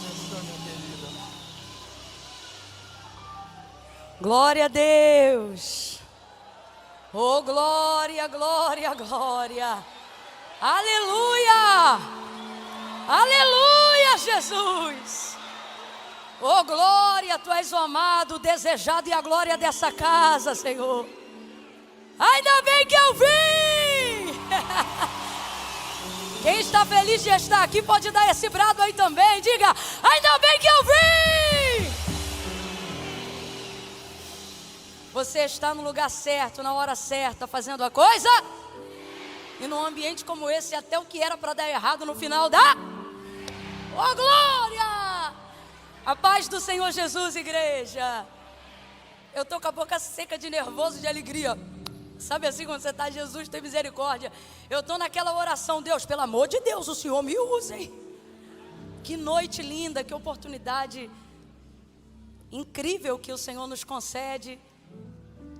abençoe, minha querida. Glória a Deus. Oh, glória, glória, glória. Aleluia. Aleluia, Jesus. Oh, glória, tu és o amado, o desejado e a glória dessa casa, Senhor. Ainda bem que eu vim. Quem está feliz de estar aqui pode dar esse brado aí também. Diga, ainda bem que eu vim. Você está no lugar certo, na hora certa, fazendo a coisa. E num ambiente como esse, até o que era para dar errado no final dá. Oh, glória! A paz do Senhor Jesus, igreja. Eu estou com a boca seca de nervoso, de alegria. Sabe assim, quando você está, Jesus tem misericórdia. Eu estou naquela oração, Deus, pelo amor de Deus, o Senhor me use, hein? Que noite linda, que oportunidade incrível que o Senhor nos concede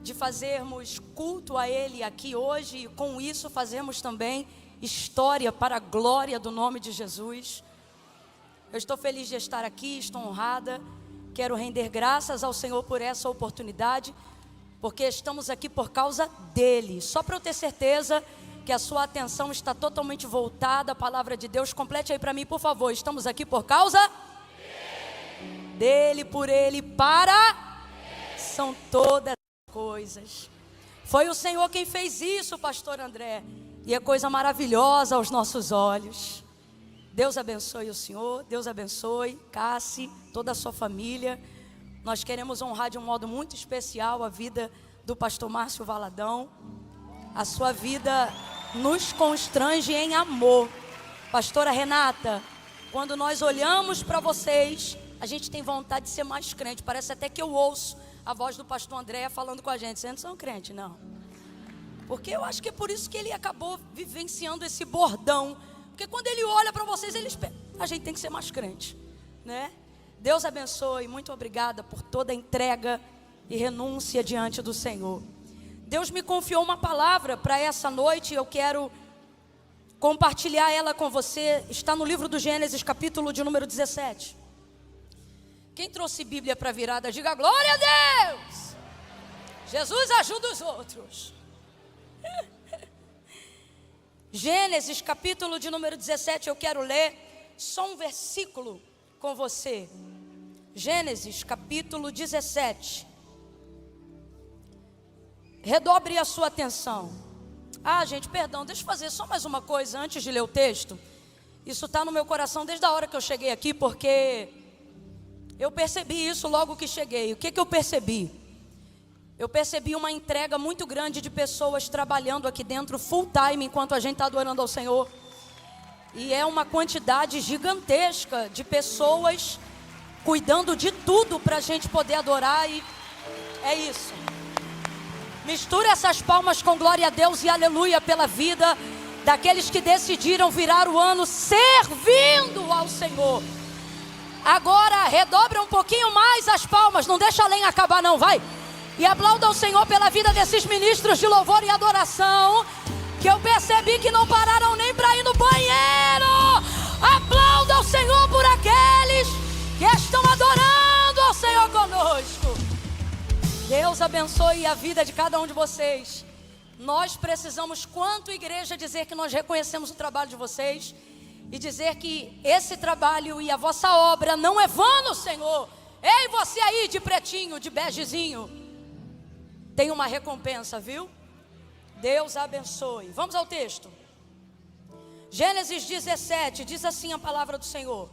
de fazermos culto a Ele aqui hoje. E com isso fazermos também história para a glória do nome de Jesus. Eu estou feliz de estar aqui, estou honrada. Quero render graças ao Senhor por essa oportunidade, porque estamos aqui por causa dEle. Só para eu ter certeza que a sua atenção está totalmente voltada à palavra de Deus, complete aí para mim, por favor. Estamos aqui por causa dEle, por Ele, para. São todas as coisas. Foi o Senhor quem fez isso, pastor André. E é coisa maravilhosa aos nossos olhos. Deus abençoe o senhor, Deus abençoe Cassi, toda a sua família. Nós queremos honrar de um modo muito especial a vida do pastor Márcio Valadão. A sua vida nos constrange em amor. Pastora Renata, quando nós olhamos para vocês, a gente tem vontade de ser mais crente. Parece até que eu ouço a voz do pastor André falando com a gente. Vocês não são crente, não. Porque eu acho que é por isso que ele acabou vivenciando esse bordão. Porque quando ele olha para vocês, ele espera. A gente tem que ser mais crente, né? Deus abençoe, muito obrigada por toda a entrega e renúncia diante do Senhor. Deus me confiou uma palavra para essa noite e eu quero compartilhar ela com você. Está no livro do Gênesis, capítulo de número 17. Quem trouxe Bíblia para a virada, diga glória a Deus. Jesus ajuda os outros. Gênesis, capítulo de número 17, eu quero ler só um versículo com você. Gênesis, capítulo 17. Redobre a sua atenção. Gente, perdão, deixa eu fazer só mais uma coisa antes de ler o texto. Isso está no meu coração desde a hora que eu cheguei aqui, porque eu percebi isso logo que cheguei. O que eu percebi? Eu percebi uma entrega muito grande de pessoas trabalhando aqui dentro full time enquanto a gente está adorando ao Senhor. E é uma quantidade gigantesca de pessoas cuidando de tudo para a gente poder adorar. E é isso. Mistura essas palmas com glória a Deus e aleluia pela vida daqueles que decidiram virar o ano servindo ao Senhor. Agora redobra um pouquinho mais as palmas, não deixa a lenha acabar não, vai. E aplauda o Senhor pela vida desses ministros de louvor e adoração, que eu percebi que não pararam nem para ir no banheiro. Aplauda o Senhor por aqueles que estão adorando ao Senhor conosco. Deus abençoe a vida de cada um de vocês. Nós precisamos, quanto igreja, dizer que nós reconhecemos o trabalho de vocês e dizer que esse trabalho e a vossa obra não é vano, Senhor. Ei, você aí de pretinho, de begezinho, tem uma recompensa, viu? Deus abençoe. Vamos ao texto. Gênesis 17, diz assim a palavra do Senhor.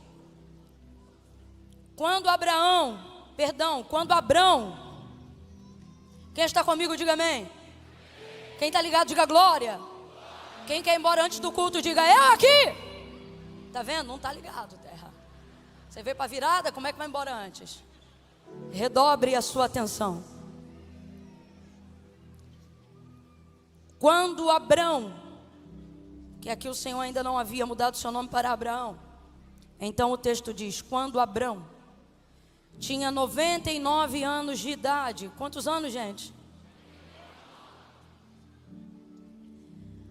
Quando Abrão, quem está comigo, diga amém. Quem está ligado, diga glória. Quem quer ir embora antes do culto, diga eu aqui. Tá vendo? Não está ligado, terra. Você veio para a virada, como é que vai embora antes? Redobre a sua atenção. Quando Abrão, que aqui o Senhor ainda não havia mudado seu nome para Abraão. Então o texto diz, quando Abrão tinha 99 anos de idade. Quantos anos, gente?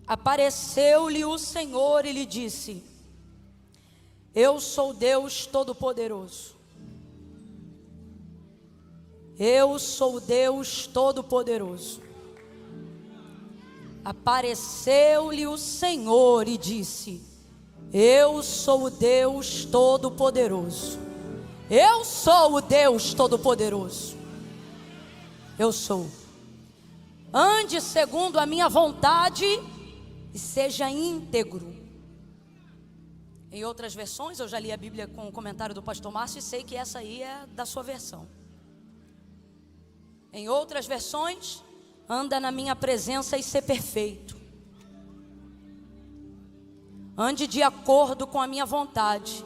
Apareceu-lhe o Senhor e lhe disse, Eu sou Deus Todo-Poderoso. Eu sou Deus Todo-Poderoso. Apareceu-lhe o Senhor e disse: eu sou o Deus Todo-Poderoso. Eu sou o Deus Todo-Poderoso. Eu sou. Ande segundo a minha vontade e seja íntegro. Em outras versões, eu já li a Bíblia com o comentário do pastor Márcio e sei que essa aí é da sua versão. Em outras versões, anda na minha presença e ser perfeito. Ande de acordo com a minha vontade.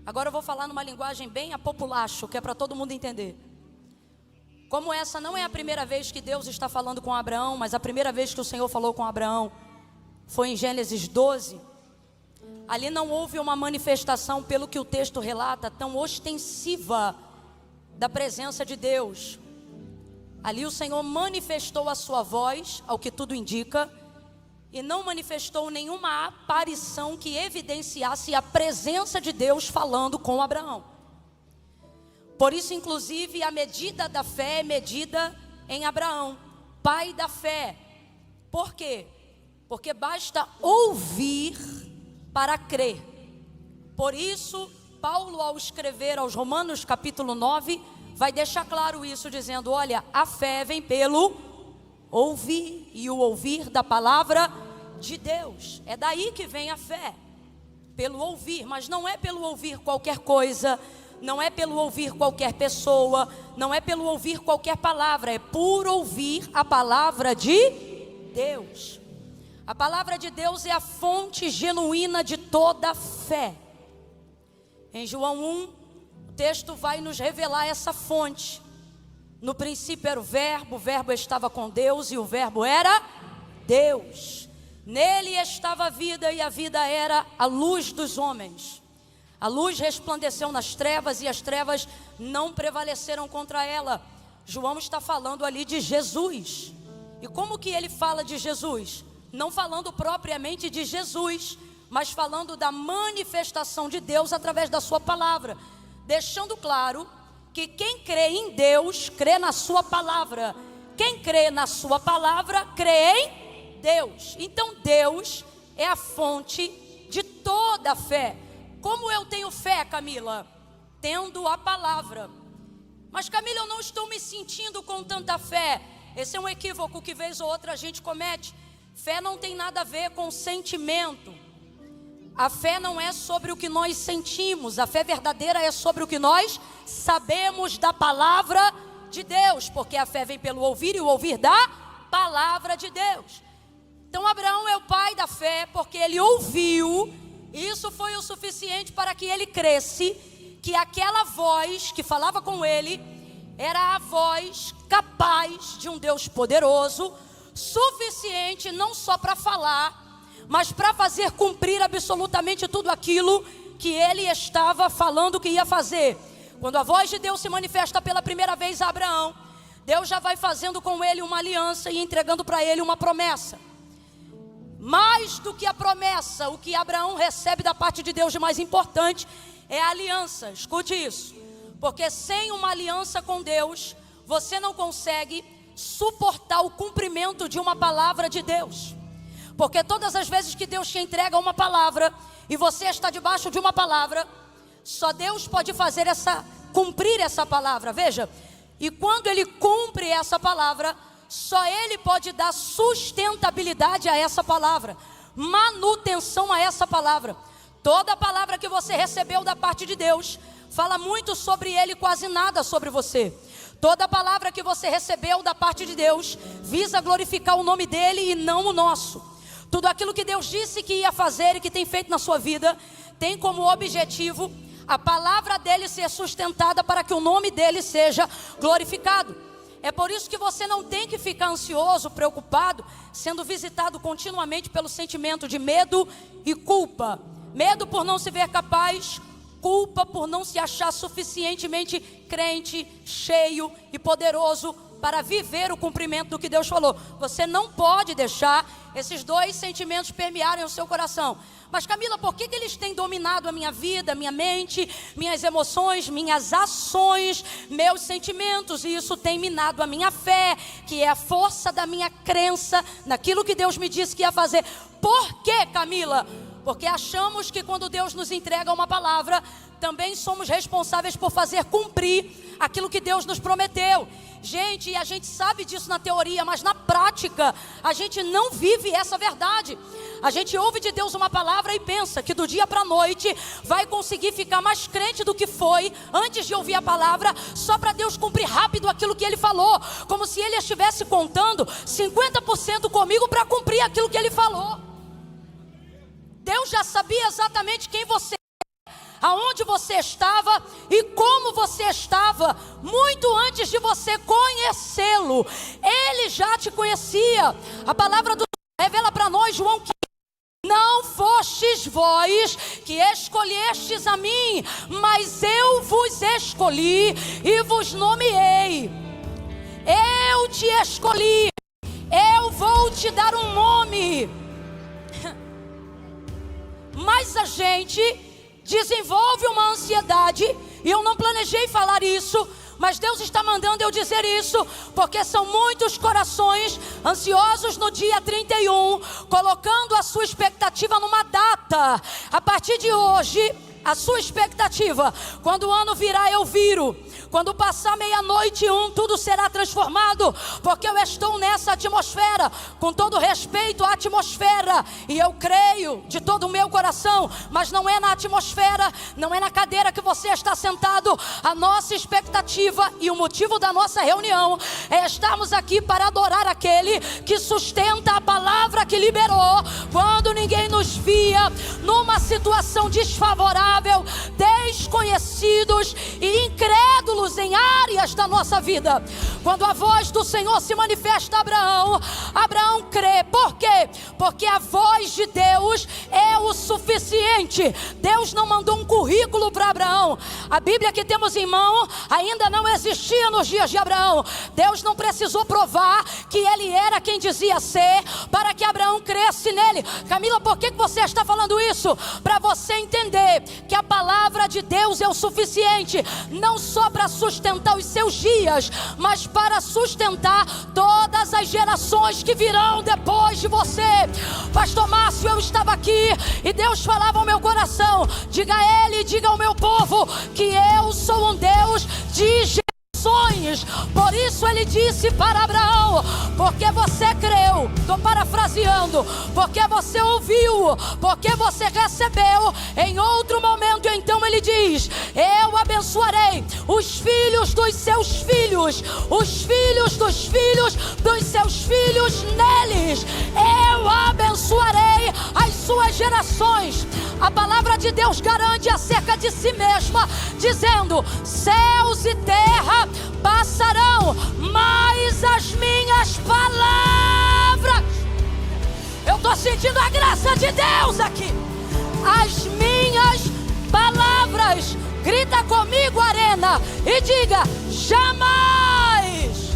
Agora eu vou falar numa linguagem bem apopulacho, que é para todo mundo entender. Como essa não é a primeira vez que Deus está falando com Abraão, mas a primeira vez que o Senhor falou com Abraão foi em Gênesis 12. Ali não houve uma manifestação, pelo que o texto relata, tão ostensiva da presença de Deus. Ali o Senhor manifestou a sua voz, ao que tudo indica, e não manifestou nenhuma aparição que evidenciasse a presença de Deus falando com Abraão. Por isso, inclusive, a medida da fé é medida em Abraão, pai da fé. Por quê? Porque basta ouvir para crer. Por isso, Paulo, ao escrever aos Romanos capítulo 9, vai deixar claro isso, dizendo: olha, a fé vem pelo ouvir, e o ouvir da palavra de Deus. É daí que vem a fé, pelo ouvir. Mas não é pelo ouvir qualquer coisa, não é pelo ouvir qualquer pessoa, não é pelo ouvir qualquer palavra, é por ouvir a palavra de Deus. A palavra de Deus é a fonte genuína de toda fé. Em João 1, o texto vai nos revelar essa fonte. No princípio era o verbo estava com Deus e o verbo era Deus. Nele estava a vida e a vida era a luz dos homens. A luz resplandeceu nas trevas e as trevas não prevaleceram contra ela. João está falando ali de Jesus. E como que ele fala de Jesus? Não falando propriamente de Jesus, mas falando da manifestação de Deus através da sua palavra, deixando claro que quem crê em Deus, crê na sua palavra. Quem crê na sua palavra, crê em Deus. Então Deus é a fonte de toda a fé. Como eu tenho fé, Camila? Tendo a palavra. Mas Camila, eu não estou me sentindo com tanta fé. Esse é um equívoco que vez ou outra a gente comete. Fé não tem nada a ver com sentimento. A fé não é sobre o que nós sentimos. A fé verdadeira é sobre o que nós sabemos da palavra de Deus. Porque a fé vem pelo ouvir e o ouvir da palavra de Deus. Então Abraão é o pai da fé porque ele ouviu. Isso foi o suficiente para que ele cresce que aquela voz que falava com ele era a voz capaz de um Deus poderoso, suficiente não só para falar, mas para fazer cumprir absolutamente tudo aquilo que ele estava falando que ia fazer. Quando a voz de Deus se manifesta pela primeira vez a Abraão, Deus já vai fazendo com ele uma aliança e entregando para ele uma promessa. Mais do que a promessa, o que Abraão recebe da parte de Deus de mais importante é a aliança. Escute isso, porque sem uma aliança com Deus, você não consegue suportar o cumprimento de uma palavra de Deus. Porque todas as vezes que Deus te entrega uma palavra e você está debaixo de uma palavra, só Deus pode fazer cumprir essa palavra. Veja, e quando Ele cumpre essa palavra, só Ele pode dar sustentabilidade a essa palavra, manutenção a essa palavra. Toda palavra que você recebeu da parte de Deus fala muito sobre Ele, quase nada sobre você. Toda palavra que você recebeu da parte de Deus visa glorificar o nome dEle e não o nosso. Tudo aquilo que Deus disse que ia fazer e que tem feito na sua vida tem como objetivo a palavra dEle ser sustentada para que o nome dEle seja glorificado. É por isso que você não tem que ficar ansioso, preocupado, sendo visitado continuamente pelo sentimento de medo e culpa. Medo por não se ver capaz, culpa por não se achar suficientemente crente, cheio e poderoso para viver o cumprimento do que Deus falou. Você não pode deixar esses dois sentimentos permearem o seu coração. Mas Camila, por que eles têm dominado a minha vida, minha mente, minhas emoções, minhas ações, meus sentimentos? E isso tem minado a minha fé, que é a força da minha crença naquilo que Deus me disse que ia fazer. Por quê, Camila? Porque achamos que quando Deus nos entrega uma palavra, também somos responsáveis por fazer cumprir aquilo que Deus nos prometeu. Gente, e a gente sabe disso na teoria, mas na prática, a gente não vive essa verdade. A gente ouve de Deus uma palavra e pensa que do dia para a noite vai conseguir ficar mais crente do que foi antes de ouvir a palavra, só para Deus cumprir rápido aquilo que Ele falou, como se Ele estivesse contando 50% comigo para cumprir aquilo que Ele falou. Deus já sabia exatamente quem você é, aonde você estava e como você estava, muito antes de você conhecê-lo. Ele já te conhecia. A palavra do Senhor revela para nós, João, que não fostes vós que escolhestes a mim, mas eu vos escolhi e vos nomeei. Eu te escolhi, eu vou te dar um nome. Mas a gente desenvolve uma ansiedade, e eu não planejei falar isso, mas Deus está mandando eu dizer isso, porque são muitos corações ansiosos no dia 31, colocando a sua expectativa numa data. A partir de hoje, a sua expectativa, quando o ano virar eu viro, quando passar meia-noite e tudo será transformado, porque eu estou nessa atmosfera, com todo respeito à atmosfera, e eu creio de todo o meu coração, mas não é na atmosfera, não é na cadeira que você está sentado. A nossa expectativa e o motivo da nossa reunião é estarmos aqui para adorar aquele que sustenta a palavra que liberou, quando ninguém nos via, numa situação desfavorável, desconhecidos e incrédulos em áreas da nossa vida. Quando a voz do Senhor se manifesta a Abraão, Abraão crê. Por quê? Porque a voz de Deus é o suficiente. Deus não mandou um currículo para Abraão. A Bíblia que temos em mão ainda não existia nos dias de Abraão. Deus não precisou provar que ele era quem dizia ser para que Abraão cresce nele. Camila, por que você está falando isso? Para você entender que a palavra de Deus é o suficiente, não só para sustentar os seus dias, mas para sustentar todas as gerações que virão depois de você. Pastor Márcio, eu estava aqui e Deus falava ao meu coração: diga a ele, diga ao meu povo que eu sou um Deus de gerações. Por isso ele disse para Abraão: porque você creu, estou parafraseando, porque você ouviu, porque você recebeu em outro momento, então ele diz: eu abençoarei os filhos dos seus filhos, os filhos dos filhos dos seus filhos neles, eu abençoarei as suas gerações. A palavra de Deus garante acerca de si mesma, dizendo: céus e terra passarão, mas as minhas palavras, eu estou sentindo a graça de Deus aqui, as minhas palavras, grita comigo, Arena, e diga: jamais.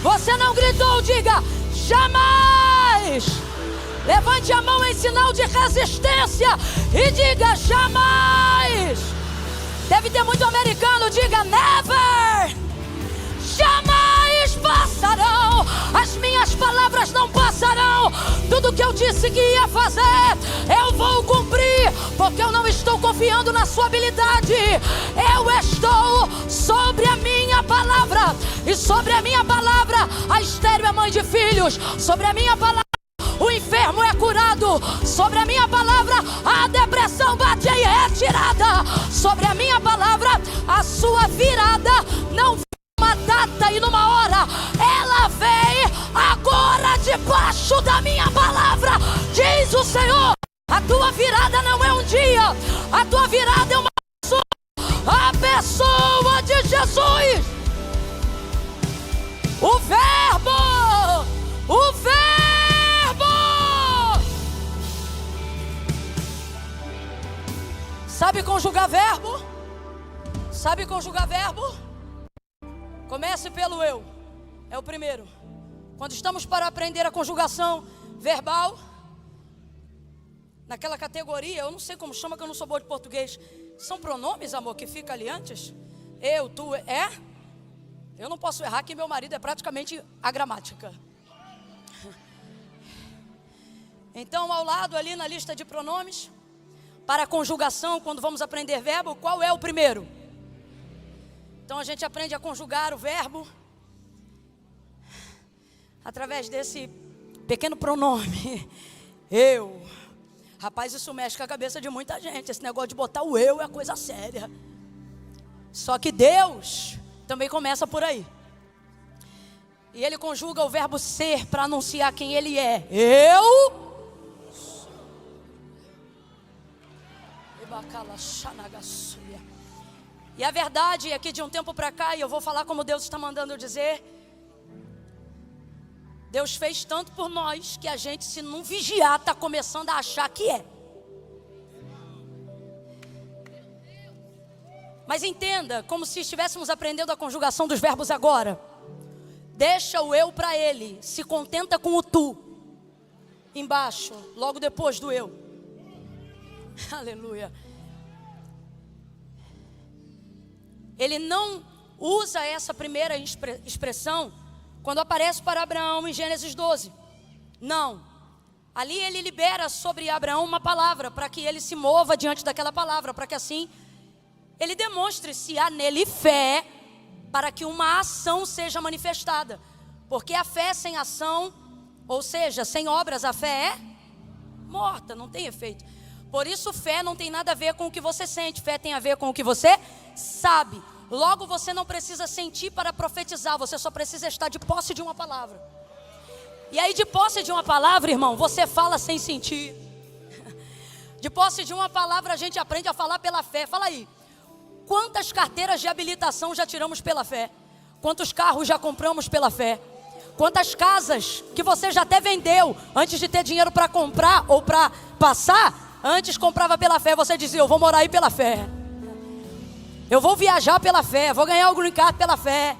Você não gritou, diga: jamais. Levante a mão em sinal de resistência e diga: jamais. Deve ter muito americano, diga: never. Jamais passarão, as minhas palavras não passarão. Tudo que eu disse que ia fazer, eu vou cumprir, porque eu não estou confiando na sua habilidade. Eu estou sobre a minha palavra, e sobre a minha palavra a estéril é mãe de filhos. Sobre a minha palavra o enfermo é curado. Sobre a minha palavra a depressão bate em retirada. Sobre a minha palavra a sua virada não vem numa data e numa hora, ela vem agora debaixo da minha palavra, diz o Senhor. A tua virada não é um dia, a tua virada é uma pessoa, a pessoa de Jesus. O verbo, o verbo. Sabe conjugar verbo? Sabe conjugar verbo? Comece pelo eu. é o primeiro. Quando estamos para aprender a conjugação verbal, naquela categoria, eu não sei como chama, que eu não sou boa de português. São pronomes, amor, que fica ali antes? Eu, tu, é? Eu não posso errar, que meu marido é praticamente a gramática. Então, ao lado ali na lista de pronomes, para a conjugação, quando vamos aprender verbo, qual é o primeiro? Então a gente aprende a conjugar o verbo através desse pequeno pronome. Eu. Rapaz, isso mexe com a cabeça de muita gente. Esse negócio de botar o eu é coisa séria. Só que Deus também começa por aí. E Ele conjuga o verbo ser para anunciar quem Ele é. Eu. E a verdade é que de um tempo para cá, e eu vou falar como Deus está mandando eu dizer, Deus fez tanto por nós que a gente, se não vigiar, está começando a achar que é. Mas entenda, como se estivéssemos aprendendo a conjugação dos verbos agora. Deixa o eu para Ele, se contenta com o tu embaixo, logo depois do eu. Aleluia. Ele não usa essa primeira expressão quando aparece para Abraão em Gênesis 12. Não. Ali ele libera sobre Abraão uma palavra, para que ele se mova diante daquela palavra, para que assim ele demonstre se há nele fé, para que uma ação seja manifestada. Porque a fé sem ação, ou seja, sem obras, a fé é morta, não tem efeito. Por isso fé não tem nada a ver com o que você sente, fé tem a ver com o que você sabe. Logo você não precisa sentir para profetizar, você só precisa estar de posse de uma palavra. E aí de posse de uma palavra, irmão, você fala sem sentir. De posse de uma palavra a gente aprende a falar pela fé. Fala aí, quantas carteiras de habilitação já tiramos pela fé? Quantos carros já compramos pela fé? Quantas casas que você já até vendeu antes de ter dinheiro para comprar ou para passar? Antes comprava pela fé, você dizia, eu vou morar aí pela fé. Eu vou viajar pela fé, vou ganhar o green card pela fé.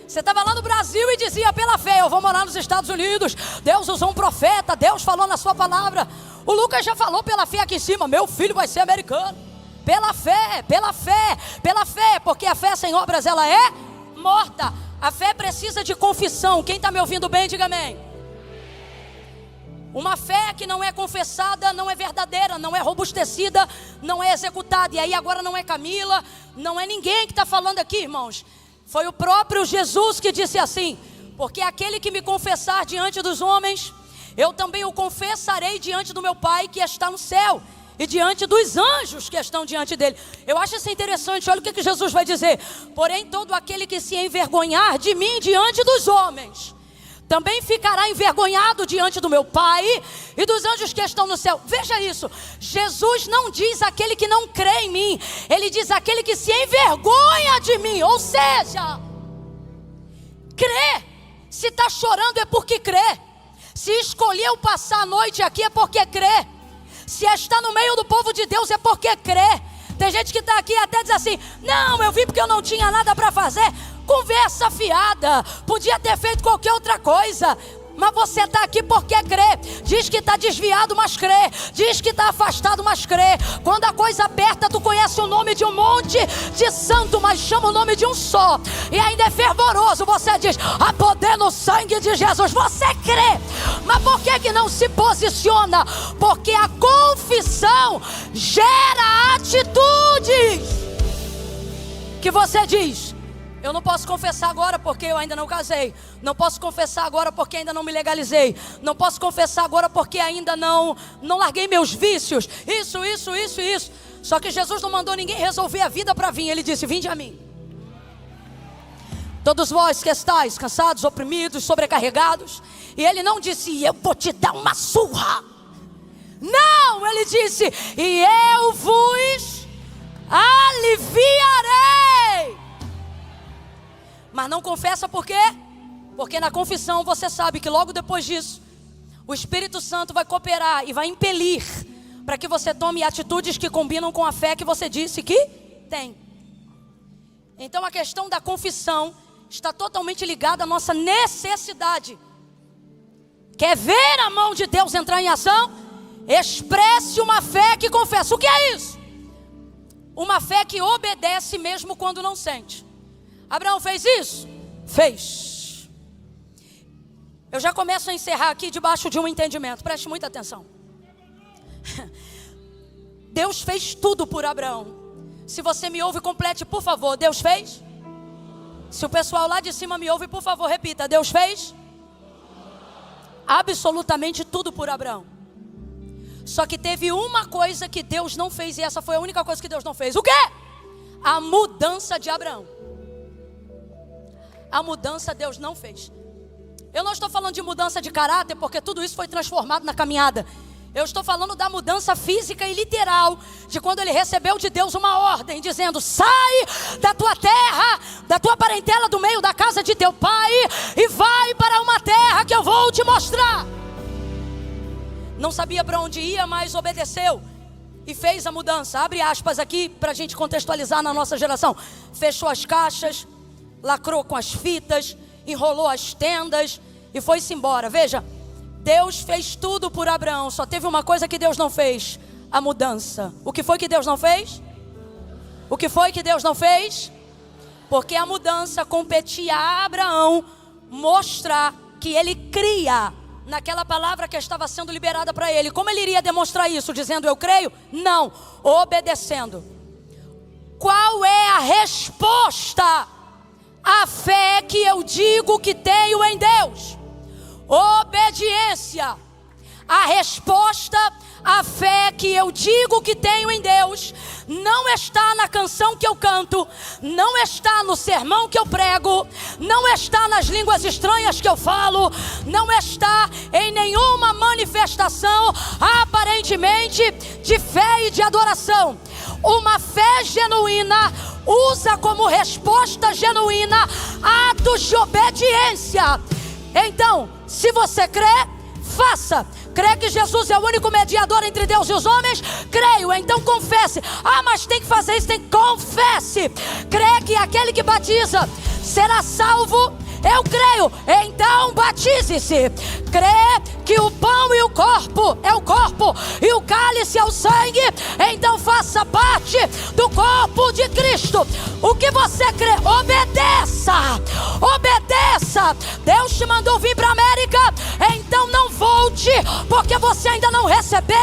Você estava lá no Brasil e dizia pela fé, eu vou morar nos Estados Unidos. Deus usou um profeta, Deus falou na sua palavra. O Lucas já falou pela fé aqui em cima, meu filho vai ser americano. Pela fé, pela fé, pela fé, porque a fé sem obras ela é morta. A fé precisa de confissão. Quem está me ouvindo bem, diga amém. Uma fé que não é confessada, não é verdadeira, não é robustecida, não é executada. E aí agora não é Camila, não é ninguém que está falando aqui, irmãos. Foi o próprio Jesus que disse assim, porque aquele que me confessar diante dos homens, eu também o confessarei diante do meu Pai que está no céu, e diante dos anjos que estão diante dele. Eu acho isso interessante, olha o que Jesus vai dizer. Porém todo aquele que se envergonhar de mim diante dos homens, também ficará envergonhado diante do meu Pai e dos anjos que estão no céu. Veja isso, Jesus não diz aquele que não crê em mim, Ele diz aquele que se envergonha de mim. Ou seja, crê. Se está chorando é porque crê. Se escolheu passar a noite aqui é porque crê. Se está no meio do povo de Deus é porque crê. Tem gente que está aqui e até diz assim, não, eu vim porque eu não tinha nada para fazer. Conversa fiada, podia ter feito qualquer outra coisa, mas você está aqui porque crê. Diz que está desviado, mas crê. Diz que está afastado, mas crê. Quando a coisa aperta, tu conhece o nome de um monte de santo, mas chama o nome de um só, e ainda é fervoroso. Você diz, há poder no sangue de Jesus. Você crê, mas por que não se posiciona? Porque a confissão gera atitudes que você diz, eu não posso confessar agora porque eu ainda não casei. Não posso confessar agora porque ainda não me legalizei. Não posso confessar agora porque ainda não larguei meus vícios. Isso. Só que Jesus não mandou ninguém resolver a vida para vir. Ele disse, vinde a mim. Todos vós que estáis cansados, oprimidos, sobrecarregados. E ele não disse, eu vou te dar uma surra. Não, ele disse, e eu vos aliviarei. Mas não confessa por quê? Porque na confissão você sabe que logo depois disso o Espírito Santo vai cooperar e vai impelir para que você tome atitudes que combinam com a fé que você disse que tem. Então a questão da confissão está totalmente ligada à nossa necessidade. Quer ver a mão de Deus entrar em ação? Expresse uma fé que confessa. O que é isso? Uma fé que obedece mesmo quando não sente. Abraão fez isso? Fez. Eu já começo a encerrar aqui debaixo de um entendimento. Preste muita atenção. Deus fez tudo por Abraão. Se você me ouve, complete, por favor. Deus fez? Se o pessoal lá de cima me ouve, por favor, repita. Deus fez? Absolutamente tudo por Abraão. Só que teve uma coisa que Deus não fez, e essa foi a única coisa que Deus não fez. O quê? A mudança de Abraão. A mudança Deus não fez. Eu não estou falando de mudança de caráter, porque tudo isso foi transformado na caminhada. Eu estou falando da mudança física e literal, de quando ele recebeu de Deus uma ordem, dizendo: sai da tua terra, da tua parentela, do meio da casa de teu pai, e vai para uma terra que eu vou te mostrar. Não sabia para onde ia, mas obedeceu e fez a mudança. Abre aspas aqui para a gente contextualizar na nossa geração. Fechou as caixas, lacrou com as fitas, enrolou as tendas e foi-se embora. Veja, Deus fez tudo por Abraão, só teve uma coisa que Deus não fez: a mudança. O que foi que Deus não fez? O que foi que Deus não fez? Porque a mudança competia a Abraão mostrar que ele cria naquela palavra que estava sendo liberada para ele. Como ele iria demonstrar isso? Dizendo eu creio? Não, obedecendo. Qual é a resposta à fé que eu digo que tenho em Deus? Obediência. A resposta à fé que eu digo que tenho em Deus não está na canção que eu canto, não está no sermão que eu prego, não está nas línguas estranhas que eu falo, não está em nenhuma manifestação aparentemente de fé e de adoração. Uma fé genuína usa como resposta genuína atos de obediência. Então, se você crê, faça. Crê que Jesus é o único mediador entre Deus e os homens? Creio, então confesse. Ah, mas tem que fazer isso, confesse. Crê que aquele que batiza será salvo? Eu creio, então batize-se. Crê que o pão e o corpo é o corpo e o cálice é o sangue? Então faça parte do corpo de Cristo. O que você crê? Obedeça. Obedeça. Deus te mandou vir para a América, então não volte, porque você ainda não recebeu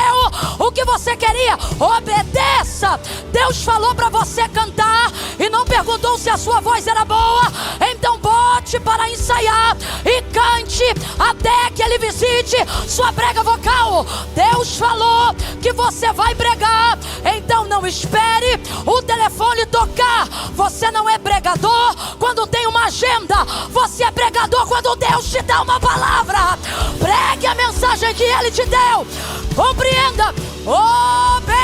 o que você queria. Obedeça. Deus falou para você cantar e não perguntou se a sua voz era boa, então bote para ensaiar e cante até que Ele visite sua prega vocal. Deus falou que você vai pregar, então não espere o telefone tocar. Você não é pregador quando tem uma agenda, você é pregador quando Deus te dá uma palavra. Pregue a mensagem que Ele te deu. Compreenda. Obedeça.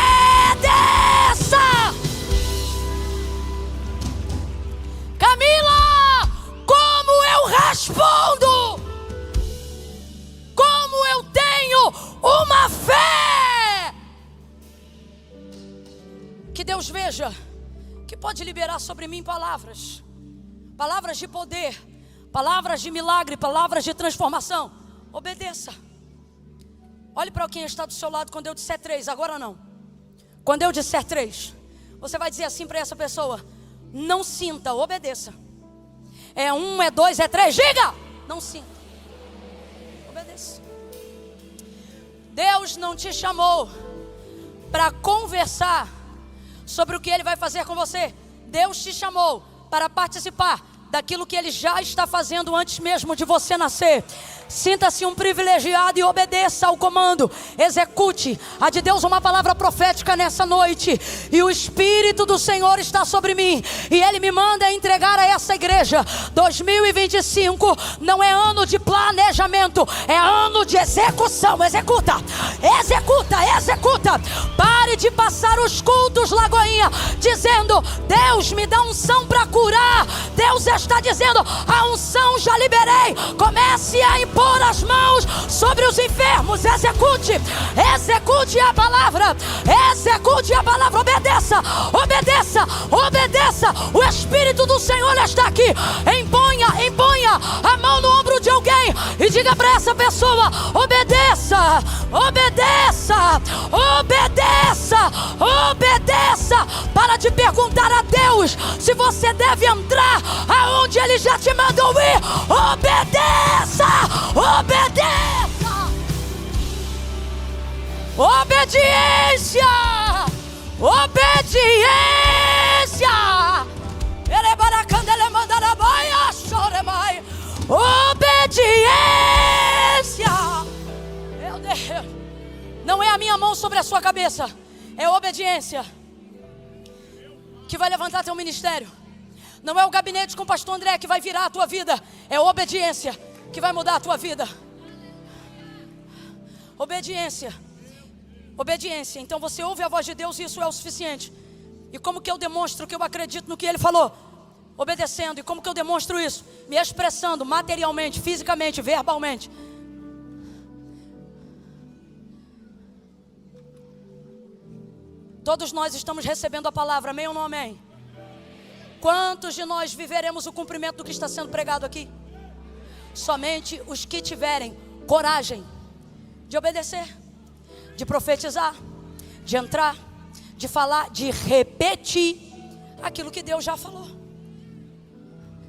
Camila, como eu respondo? Como eu tenho uma fé que Deus veja que pode liberar sobre mim palavras, palavras de poder, palavras de milagre, palavras de transformação. Obedeça. Olhe para quem está do seu lado quando eu disser 3, agora não. Quando eu disser 3, você vai dizer assim para essa pessoa: não sinta, obedeça. É 1, é 2, é 3, diga! Não sinta, obedeça. Deus não te chamou para conversar sobre o que Ele vai fazer com você. Deus te chamou para participar daquilo que Ele já está fazendo antes mesmo de você nascer. Sinta-se um privilegiado e obedeça ao comando. Execute. Há de Deus uma palavra profética nessa noite, e o Espírito do Senhor está sobre mim, e Ele me manda entregar a essa igreja. 2025 não é ano de planejamento, é ano de execução. Executa, executa, executa. Pare de passar os cultos, Lagoinha, dizendo: Deus me dá unção para curar. Deus está dizendo: a unção já liberei. Comece a impor as mãos sobre os enfermos. Execute, execute a palavra, execute a palavra. Obedeça, obedeça, obedeça. O Espírito do Senhor está aqui. Imponha Diga para essa pessoa: obedeça, obedeça, obedeça, obedeça. Para de perguntar a Deus se você deve entrar aonde Ele já te mandou ir. Obedeça, obedeça. Obediência, obediência. Obediência. Meu Deus, não é a minha mão sobre a sua cabeça, é obediência que vai levantar teu ministério. Não é o gabinete com o pastor André que vai virar a tua vida, é obediência que vai mudar a tua vida. Obediência, obediência. Então você ouve a voz de Deus e isso é o suficiente. E como que eu demonstro que eu acredito no que Ele falou? Obedecendo. E como que eu demonstro isso? Me expressando materialmente, fisicamente, verbalmente. Todos nós estamos recebendo a palavra, amém ou não amém? Quantos de nós viveremos o cumprimento do que está sendo pregado aqui? Somente os que tiverem coragem de obedecer, de profetizar, de entrar, de falar, de repetir aquilo que Deus já falou.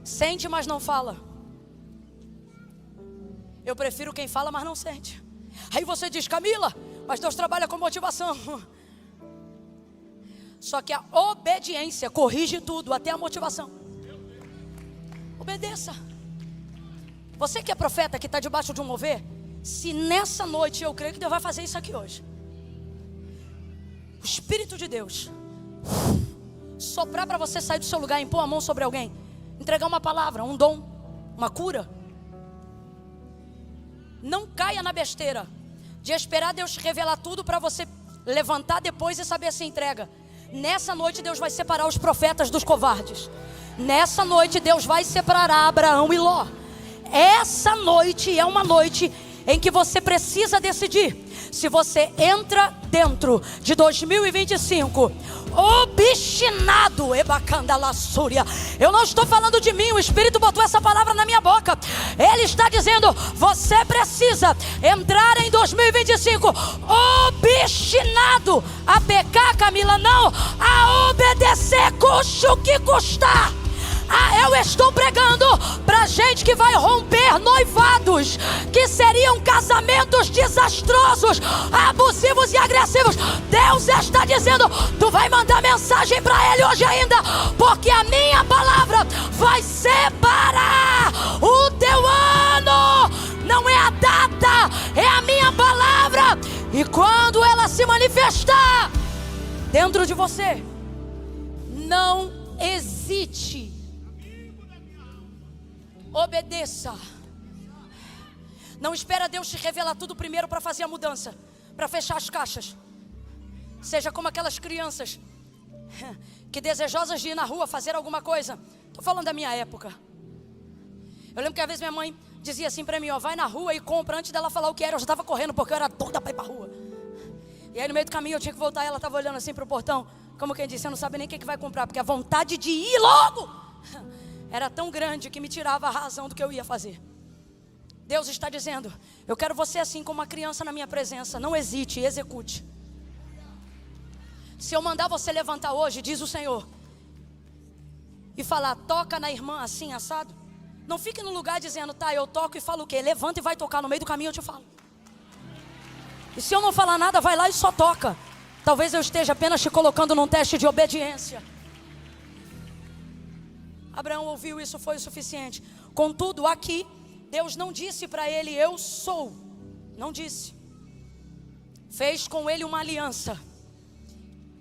Sente, mas não fala. Eu prefiro quem fala, mas não sente. Aí você diz: Camila, mas Deus trabalha com motivação. Só que a obediência corrige tudo, até a motivação. Obedeça. Você que é profeta, que está debaixo de um mover, se nessa noite, eu creio que Deus vai fazer isso aqui hoje, o Espírito de Deus soprar para você sair do seu lugar, impor a mão sobre alguém, entregar uma palavra, um dom, uma cura. Não caia na besteira de esperar Deus revelar tudo para você levantar depois e saber se entrega. Nessa noite Deus vai separar os profetas dos covardes. Nessa noite Deus vai separar Abraão e Ló. Essa noite é uma noite em que você precisa decidir se você entra dentro de 2025 obstinado. Eu não estou falando de mim, o Espírito botou essa palavra na minha boca. Ele está dizendo: você precisa entrar em 2025 obstinado a pecar, Camila, não, a obedecer, custe o que custar. Eu estou pregando para gente que vai romper noivados, que seriam casamentos desastrosos, abusivos e agressivos. Deus está dizendo: tu vai mandar mensagem para ele hoje ainda, porque a minha palavra vai separar o teu ano. Não é a data, é a minha palavra. E quando ela se manifestar dentro de você, não hesite. Obedeça. Não espera Deus te revelar tudo primeiro para fazer a mudança, para fechar as caixas. Seja como aquelas crianças que, desejosas de ir na rua fazer alguma coisa. Estou falando da minha época. Eu lembro que às vezes minha mãe dizia assim para mim: ó, vai na rua e compra. Antes dela falar o que era, eu já estava correndo, porque eu era doida para ir para a rua. E aí no meio do caminho eu tinha que voltar, ela estava olhando assim para o portão, como quem disse: você não sabe nem o que vai comprar, porque a vontade de ir logo era tão grande que me tirava a razão do que eu ia fazer. Deus está dizendo: eu quero você assim como uma criança na minha presença. Não hesite, execute. Se eu mandar você levantar hoje, diz o Senhor, e falar: toca na irmã assim, assado, não fique no lugar dizendo: tá, eu toco e falo o quê? Levanta e vai tocar, no meio do caminho eu te falo. E se eu não falar nada, vai lá e só toca. Talvez eu esteja apenas te colocando num teste de obediência. Abraão ouviu, isso foi o suficiente. Contudo, aqui, Deus não disse para ele: eu sou. Não disse. Fez com ele uma aliança.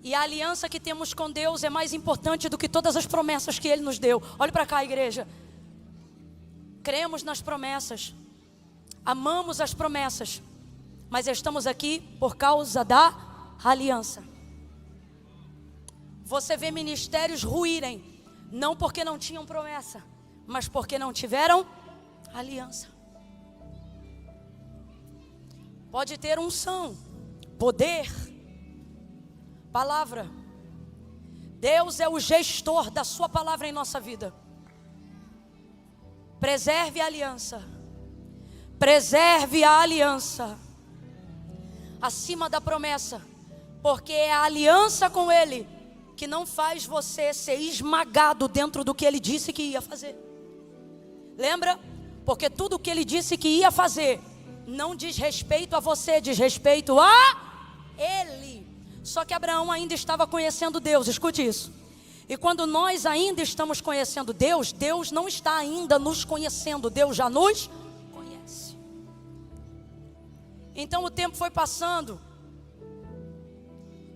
E a aliança que temos com Deus é mais importante do que todas as promessas que Ele nos deu. Olhe para cá, igreja. Cremos nas promessas. Amamos as promessas. Mas estamos aqui por causa da aliança. Você vê ministérios ruírem, não porque não tinham promessa, mas porque não tiveram aliança. Pode ter unção, poder, palavra. Deus é o gestor da sua palavra em nossa vida. Preserve a aliança. Preserve a aliança acima da promessa, porque é a aliança com Ele que não faz você ser esmagado dentro do que Ele disse que ia fazer. Lembra? Porque tudo o que Ele disse que ia fazer não diz respeito a você, diz respeito a Ele. Só que Abraão ainda estava conhecendo Deus, escute isso. E quando nós ainda estamos conhecendo Deus, Deus não está ainda nos conhecendo, Deus já nos conhece. Então o tempo foi passando,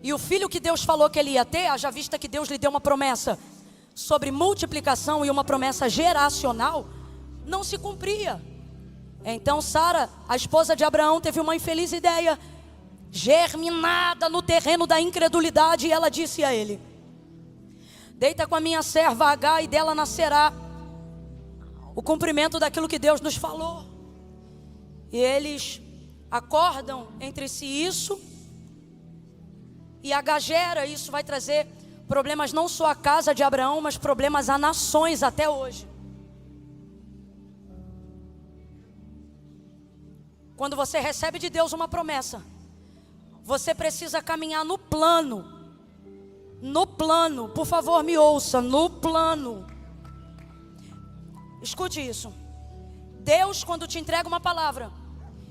e o filho que Deus falou que ele ia ter, haja vista que Deus lhe deu uma promessa sobre multiplicação e uma promessa geracional, não se cumpria. Então Sara, a esposa de Abraão, teve uma infeliz ideia, germinada no terreno da incredulidade, e ela disse a ele: deita com a minha serva Agar e dela nascerá o cumprimento daquilo que Deus nos falou. E eles acordam entre si isso, e Agar gera, isso vai trazer problemas não só à casa de Abraão, mas problemas a nações até hoje. Quando você recebe de Deus uma promessa, você precisa caminhar no plano, por favor me ouça, no plano. Escute isso. Deus, quando te entrega uma palavra,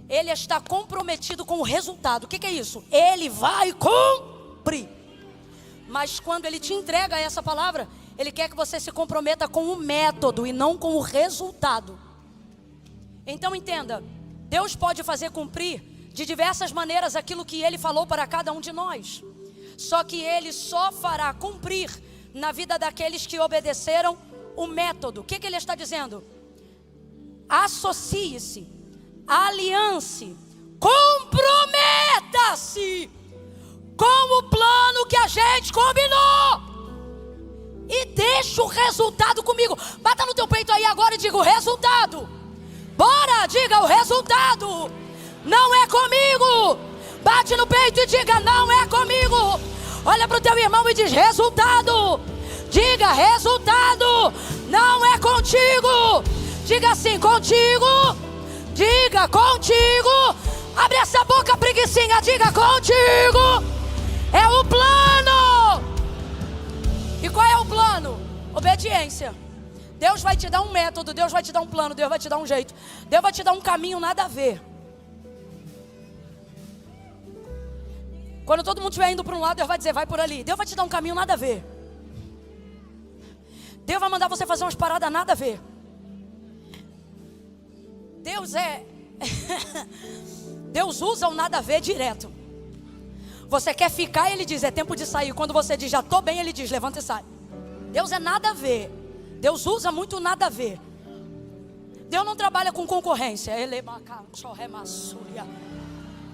Ele está comprometido com o resultado. O que é isso? Ele vai cumprir. Mas quando Ele te entrega essa palavra, Ele quer que você se comprometa com o método e não com o resultado. Então entenda, Deus pode fazer cumprir de diversas maneiras aquilo que Ele falou para cada um de nós. Só que Ele só fará cumprir na vida daqueles que obedeceram o método. O que Ele está dizendo? Associe-se, aliance, comprometa-se com o plano que a gente combinou. E deixa o resultado comigo. Bata no teu peito aí agora e diga o resultado. Bora, diga o resultado. Não é comigo. Bate no peito e diga: não é comigo. Olha para o teu irmão e diz: resultado. Diga: resultado. Não é contigo. Diga assim: contigo. Diga: contigo. Abre essa boca, preguicinha. Diga: contigo. É o plano. E qual é o plano? Obediência. Deus vai te dar um método, Deus vai te dar um plano, Deus vai te dar um jeito, Deus vai te dar um caminho nada a ver. Quando todo mundo estiver indo para um lado, Deus vai dizer: vai por ali. Deus vai te dar um caminho nada a ver. Deus vai mandar você fazer umas paradas nada a ver. Deus Deus usa o nada a ver direto. Você quer ficar, Ele diz: é tempo de sair. Quando você diz: já estou bem, Ele diz: levanta e sai. Deus é nada a ver. Deus usa muito nada a ver. Deus não trabalha com concorrência.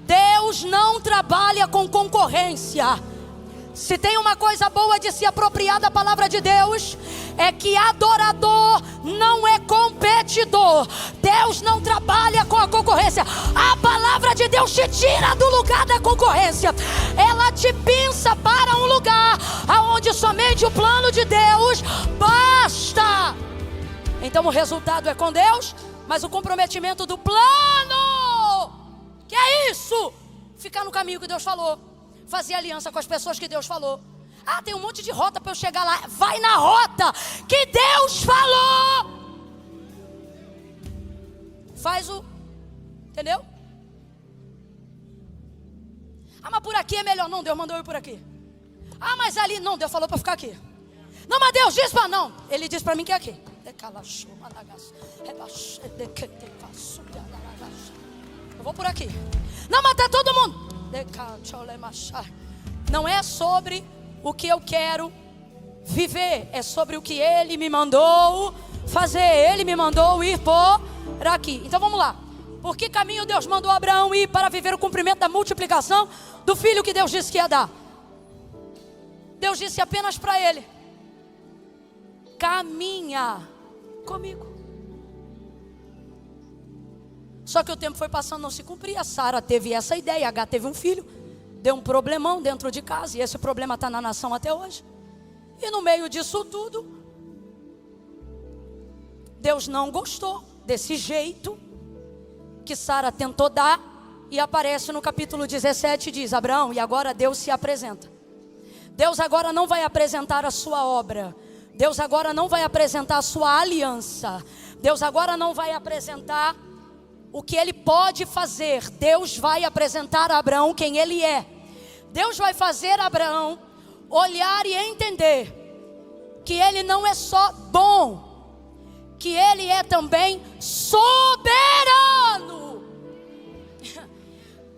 Deus não trabalha com concorrência. Se tem uma coisa boa de se apropriar da palavra de Deus, é que adorador não é competidor. Deus não trabalha com a concorrência. A palavra de Deus te tira do lugar da concorrência. Ela te pinça para um lugar aonde somente o plano de Deus basta. Então o resultado é com Deus, mas o comprometimento do plano, que é isso? Ficar no caminho que Deus falou, fazer aliança com as pessoas que Deus falou. Ah, tem um monte de rota para eu chegar lá. Vai na rota que Deus falou. Faz o... Entendeu? Ah, mas por aqui é melhor. Não, Deus mandou eu ir por aqui. Ah, mas ali... Não, Deus falou para ficar aqui. Não, mas Deus disse para... Não, Ele disse para mim que é aqui. Eu vou por aqui. Não, mas tá todo mundo... Não é sobre o que eu quero viver, é sobre o que Ele me mandou fazer. Ele me mandou ir por aqui. Então vamos lá. Por que caminho Deus mandou Abraão ir para viver o cumprimento da multiplicação do filho que Deus disse que ia dar? Deus disse apenas para ele: caminha comigo. Só que o tempo foi passando, não se cumpria. Sara teve essa ideia, Agar teve um filho, deu um problemão dentro de casa, e esse problema está na nação até hoje. E no meio disso tudo, Deus não gostou desse jeito que Sara tentou dar, e aparece no capítulo 17 e diz: Abraão, e agora Deus se apresenta. Deus agora não vai apresentar a sua obra, Deus agora não vai apresentar a sua aliança, Deus agora não vai apresentar o que Ele pode fazer. Deus vai apresentar a Abraão quem Ele é. Deus vai fazer Abraão olhar e entender que Ele não é só bom, que Ele é também soberano.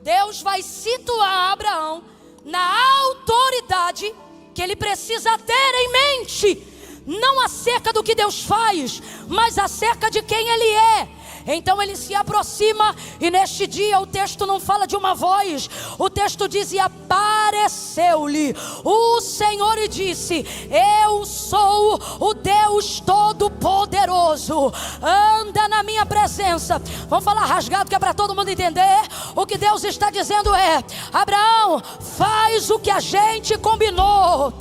Deus vai situar Abraão na autoridade que ele precisa ter em mente, não acerca do que Deus faz, mas acerca de quem Ele é. Então ele se aproxima, e neste dia o texto não fala de uma voz, o texto diz: e apareceu-lhe o Senhor e disse: eu sou o Deus Todo-Poderoso, anda na minha presença. Vamos falar rasgado, que é para todo mundo entender. O que Deus está dizendo é: Abraão, faz o que a gente combinou,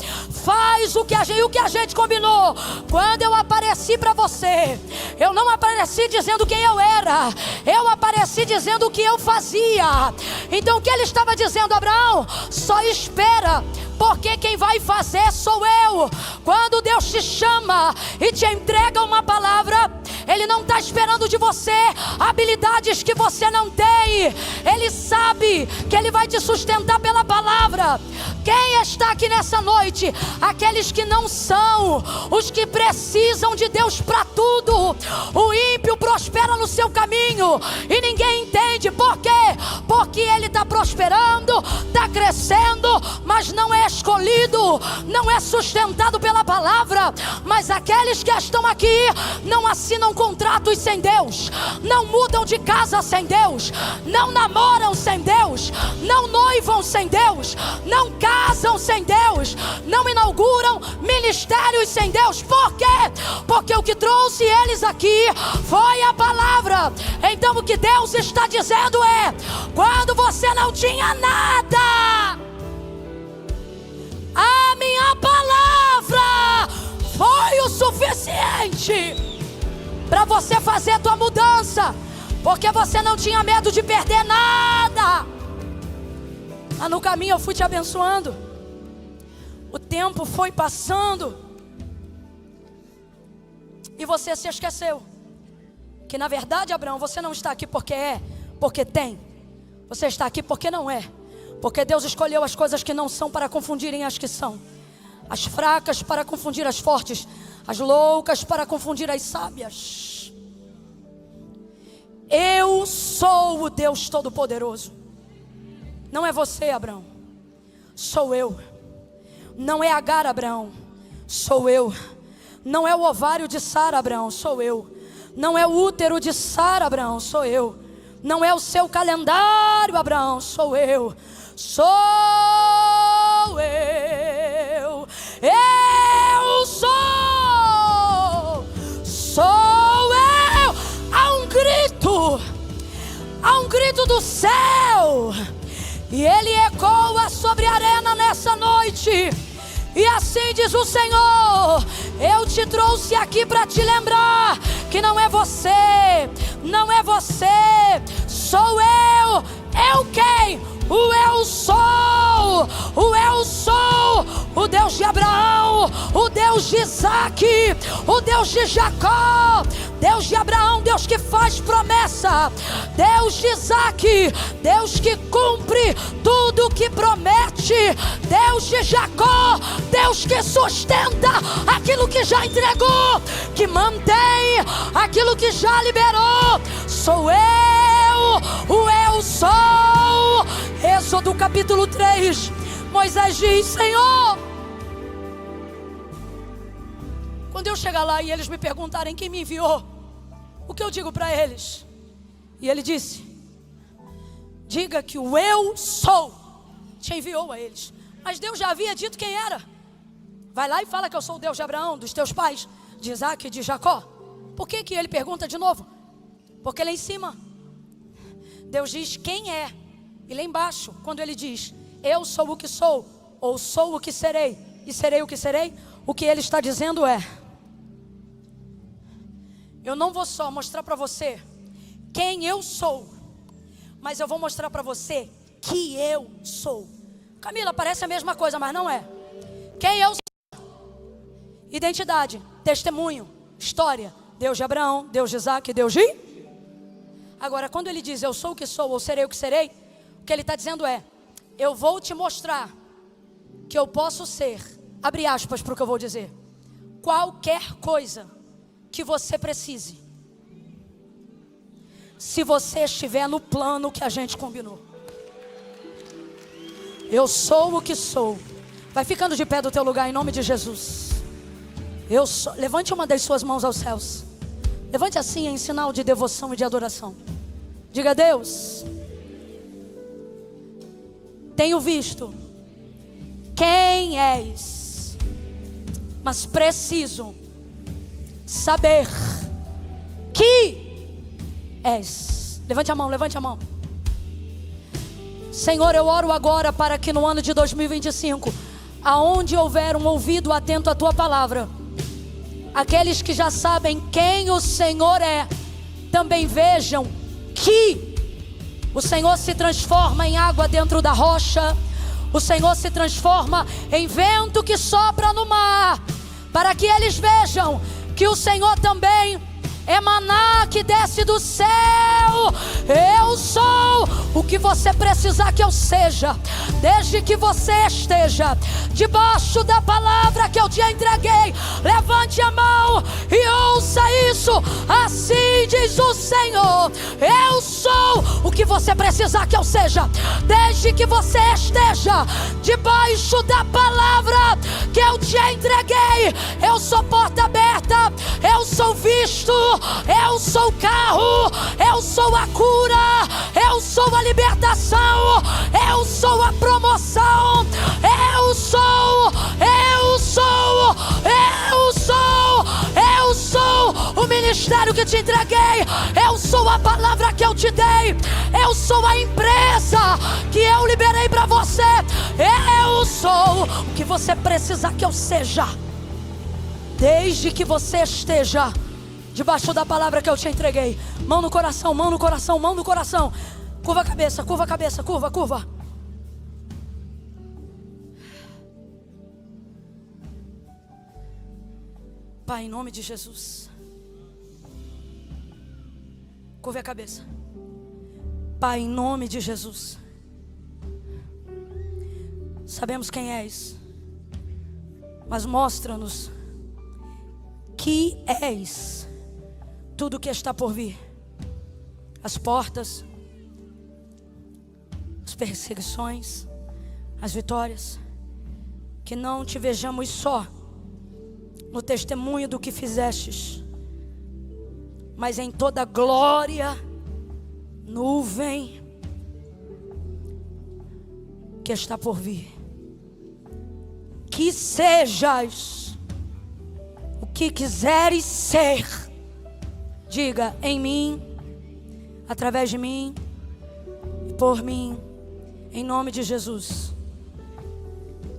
faz o que a gente combinou. Quando eu apareci para você, eu não apareci dizendo quem eu era, eu apareci dizendo o que eu fazia. Então o que ele estava dizendo: Abraão, só espera, porque quem vai fazer sou eu. Quando Deus te chama e te entrega uma palavra, Ele não está esperando de você habilidades que você não tem. Ele sabe que Ele vai te sustentar pela palavra. Quem está aqui nessa noite? Aqueles que não são, os que precisam de Deus para tudo. O ímpio prospera no seu caminho e ninguém entende. Por quê? Porque ele está prosperando, está crescendo, mas não é escolhido, não é sustentado pela palavra. Mas aqueles que estão aqui não assinam contratos sem Deus, não mudam de casa sem Deus, não namoram sem Deus, não noivam sem Deus, não casam sem Deus, não inauguram ministérios sem Deus. Por quê? Porque o que trouxe eles aqui foi a palavra. Então o que Deus está dizendo é: quando você não tinha nada, a minha palavra foi o suficiente para você fazer a tua mudança, porque você não tinha medo de perder nada. Mas no caminho eu fui te abençoando. O tempo foi passando e você se esqueceu que na verdade, Abraão, você não está aqui porque é, porque tem. Você está aqui porque não é, porque Deus escolheu as coisas que não são para confundirem as que são, as fracas para confundir as fortes, as loucas para confundir as sábias. Eu sou o Deus Todo-Poderoso. Não é você, Abraão, sou eu. Não é Agar, Abraão, sou eu. Não é o ovário de Sara, Abraão, sou eu. Não é o útero de Sara, Abraão, sou eu. Não é o seu calendário, Abraão, sou eu. Sou eu. Eu sou. Sou eu. Há um grito do céu, e ele ecoa sobre a arena nessa noite. E assim diz o Senhor: eu te trouxe aqui para te lembrar que não é você, não é você, sou eu. Eu quem? O eu sou, o Deus de Abraão, o Deus de Isaac, o Deus de Jacó, Deus de Abraão, Deus que faz promessa, Deus de Isaac, Deus que cumpre tudo que promete, Deus de Jacó, Deus que sustenta aquilo que já entregou, que mantém aquilo que já liberou. Sou eu, o eu sou. Êxodo capítulo 3, Moisés diz: Senhor, quando eu chegar lá e eles me perguntarem quem me enviou, o que eu digo para eles? E ele disse: diga que o eu sou te enviou a eles. Mas Deus já havia dito quem era. Vai lá e fala que eu sou o Deus de Abraão, dos teus pais, de Isaac e de Jacó. Por que ele pergunta de novo? Porque lá em cima Deus diz quem é, e lá embaixo, quando ele diz eu sou o que sou, ou sou o que serei, e serei o que serei, o que ele está dizendo é: eu não vou só mostrar para você quem eu sou, mas eu vou mostrar para você que eu sou. Camila, parece a mesma coisa, mas não é. Quem eu sou? Identidade, testemunho, história. Deus de Abraão, Deus de Isaac, Deus de... Agora, quando ele diz eu sou o que sou, ou serei o que serei, o que ele está dizendo é: eu vou te mostrar que eu posso ser, abre aspas para o que eu vou dizer, qualquer coisa que você precise, se você estiver no plano que a gente combinou. Eu sou o que sou. Vai ficando de pé do teu lugar em nome de Jesus. Eu sou. Levante uma das suas mãos aos céus. Levante assim em sinal de devoção e de adoração. Diga: Deus, tenho visto quem és, mas preciso saber que és. Levante a mão, levante a mão. Senhor, eu oro agora para que no ano de 2025, aonde houver um ouvido atento à tua palavra, aqueles que já sabem quem o Senhor é, também vejam que o Senhor se transforma em água dentro da rocha, o Senhor se transforma em vento que sopra no mar, para que eles vejam que o Senhor também é maná que desce do céu. Eu sou o que você precisar que eu seja, desde que você esteja debaixo da palavra que eu te entreguei. Levante a mão e ouça isso. Assim diz o Senhor: eu sou o que você precisar que eu seja, desde que você esteja debaixo da palavra que eu te entreguei. Eu sou porta aberta, eu sou visto, eu sou o carro, eu sou a cura, eu sou a libertação, eu sou a promoção, eu sou o ministério que te entreguei, eu sou a palavra que eu te dei, eu sou a empresa que eu liberei para você, eu sou o que você precisar que eu seja, desde que você esteja debaixo da palavra que eu te entreguei. Mão no coração, mão no coração, mão no coração. Curva a cabeça, curva a cabeça, curva, curva. Pai, em nome de Jesus. Curva a cabeça. Pai, em nome de Jesus. Sabemos quem és, mas mostra-nos que és tudo que está por vir. As portas, as perseguições, as vitórias. Que não te vejamos só no testemunho do que fizestes, mas em toda glória, nuvem que está por vir. Que sejas o que quiseres ser. Diga: em mim, através de mim e por mim, em nome de Jesus.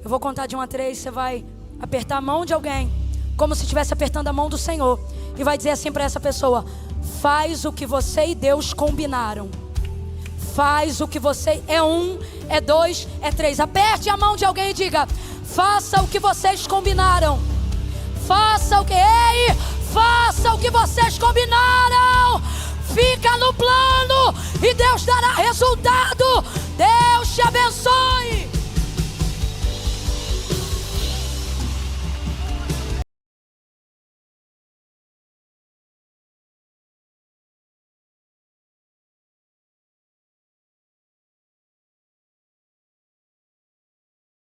Eu vou contar de 1 a 3, você vai apertar a mão de alguém, como se estivesse apertando a mão do Senhor, e vai dizer assim para essa pessoa: faz o que você e Deus combinaram. Faz o que você... É 1, é 2, é 3. Aperte a mão de alguém e diga: faça o que vocês combinaram. Faça o que... Ei, faça o que vocês combinaram. Fica no plano e Deus dará resultado. Deus te abençoe.